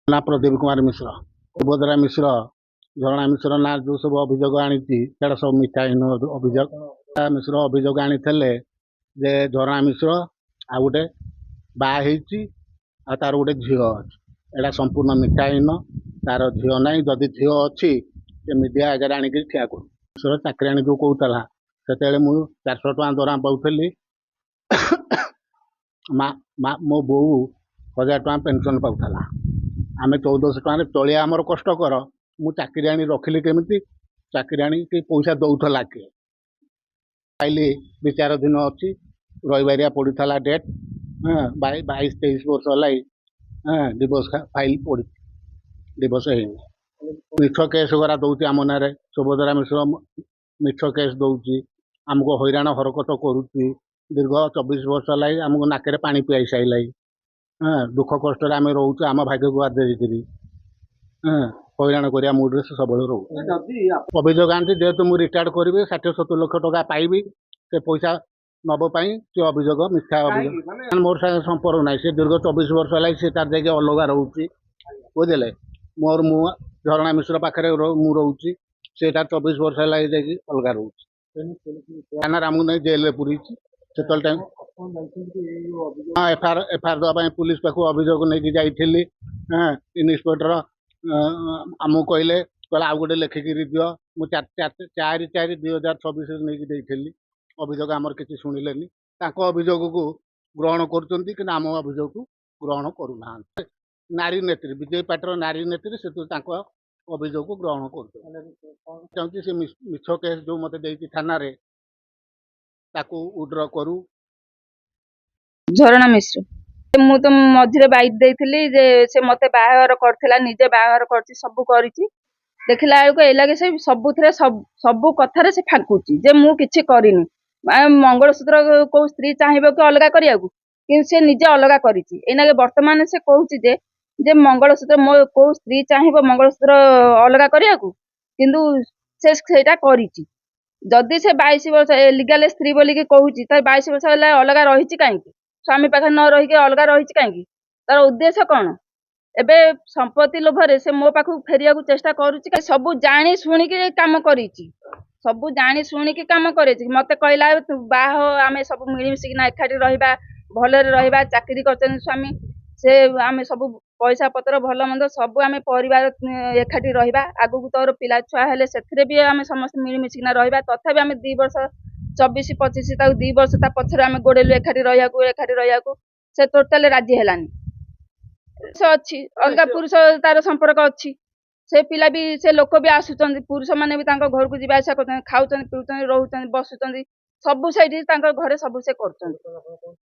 ना प्रदीप कुमार मिश्र सुभद्रा मिश्र झरणा मिश्र ना जो सब अभियोग आनी सब मिथ्याहीन अभियोग मिश्र अभियोग आनी जे झरणा मिश्र आ गोटे बाहर तार गोटे झील अच्छी एटा संपूर्ण मिथ्याहीन तार झील ना जदि झील अच्छी मीडिया आगे आणिक ठिया कर मिश्र चाकरी जो कहला से मुझे 400 टका दरमा पाऊली मो बो 1000 टका पेनसन पाला आम 1400 टका चलिया आमर कष्टकर मु चाकरी आनी रखिली केमी चाकरी आनी पैसा दौला किए पाइली विचार दिन अच्छी रविवारिया पड़ा डेट 22-23 वर्ष है डिवोर्स फाइल पड़ी डिवोर्स है मिछ केस गुरा दौर आम ना सुभद्रा मिश्र मिछ केस दौर आमको हैरान हरकत करुच्ची दीर्घ 24 वर्ष है आमको नाक पानी पियाई सारे दुख कष्ट आम रोचे आम भाग्य को आदि हैरान करिया मुड सब रोचे अभियोग आनी जेहेतु मुझे रिटायर्ड करी 60-70 लाख टका पाइबी से पैसा नबपाई से अभियोग मिथ्या अभियोग मोर साथ संपर्क ना से दीर्घ 24 वर्ष है सी तार जाके अलग रोचे बुझे मोर मु झरणा मिश्र पाखे रोचे से 24 वर्ष है अलग रोचे थाना आमको नहीं जेल पूरी से टाइम हाँ एफआईआर दवाई पुलिस पाक अभियोग नहीं जाइली इन्स्पेक्टर आमको कहले आउ गोटे लेखिकी दियो मुझे 4/4/2026 नहीं अभियोग आमर किसी शुणिले अभियोग को ग्रहण कर आम अभियोग को ग्रहण करूना नारी नेत्री विजय पाटर नारी नेत्री से अभियोग को ग्रहण कर मिछ केस जो मत थाना उड्र करू झरणा मिश्र मु तो मझे बैठ देती से मत बाहर करथिला निजे बाहर करछि सब करिछि देखला बेलको ए लगे से सबुथरे सब कथारे से फांकुछि जे मु किछि करिनी मंगलसूत्र को स्त्री चाहिबो कि अलगा करिया कि से निजे अलगा करिछि एनागे वर्तमान से कहूछि जे मंगलसूत्र मो को स्त्री चाहिबो मंगलसूत्र अलगा करिया किंतु से सेटा करिछि जदि से 22 वर्ष लिगाल स्त्री बोलिकी कहूछि तार 22 वर्ष अलग रही कहीं स्वामी पाखे न रही अलग रही कहीं तार उद्देश्य कौन एबे संपत्ति लोभरे से मो पाखु फेरिया चेष्टा करुच्ची सब जानी शुणिकी काम करिछि सब जानी शुणिकी काम करिछि मते कहला बाह आम सब मिलमिशिकिना एकाठी रहिबा भलरे रहिबा चाकरी करछन स्वामी से आम सब पैसा पत्र भल मंद सब आम परिवार एकाठी रहिबा आगु तोर पिला छुआ हेले सेथिरे भी आम समस्त मिलमिशिकिना रहिबा तथापि आम 2 वर्ष 24-25 ताऊ 2 वर्ष ता पछरे आम गोडेलु एकाठी रहियाकू से टोटल राजी हेलानी से अच्छी अलगा पुरुष तार संपर्क अच्छी से पिला भी से लोक भी आसुचंदी पुरुष माने भी तांको घर को जिबा आशा करछन खाउचन पिउचन रहउचन बसुचन सब साइड तांको घरे सब से करछन।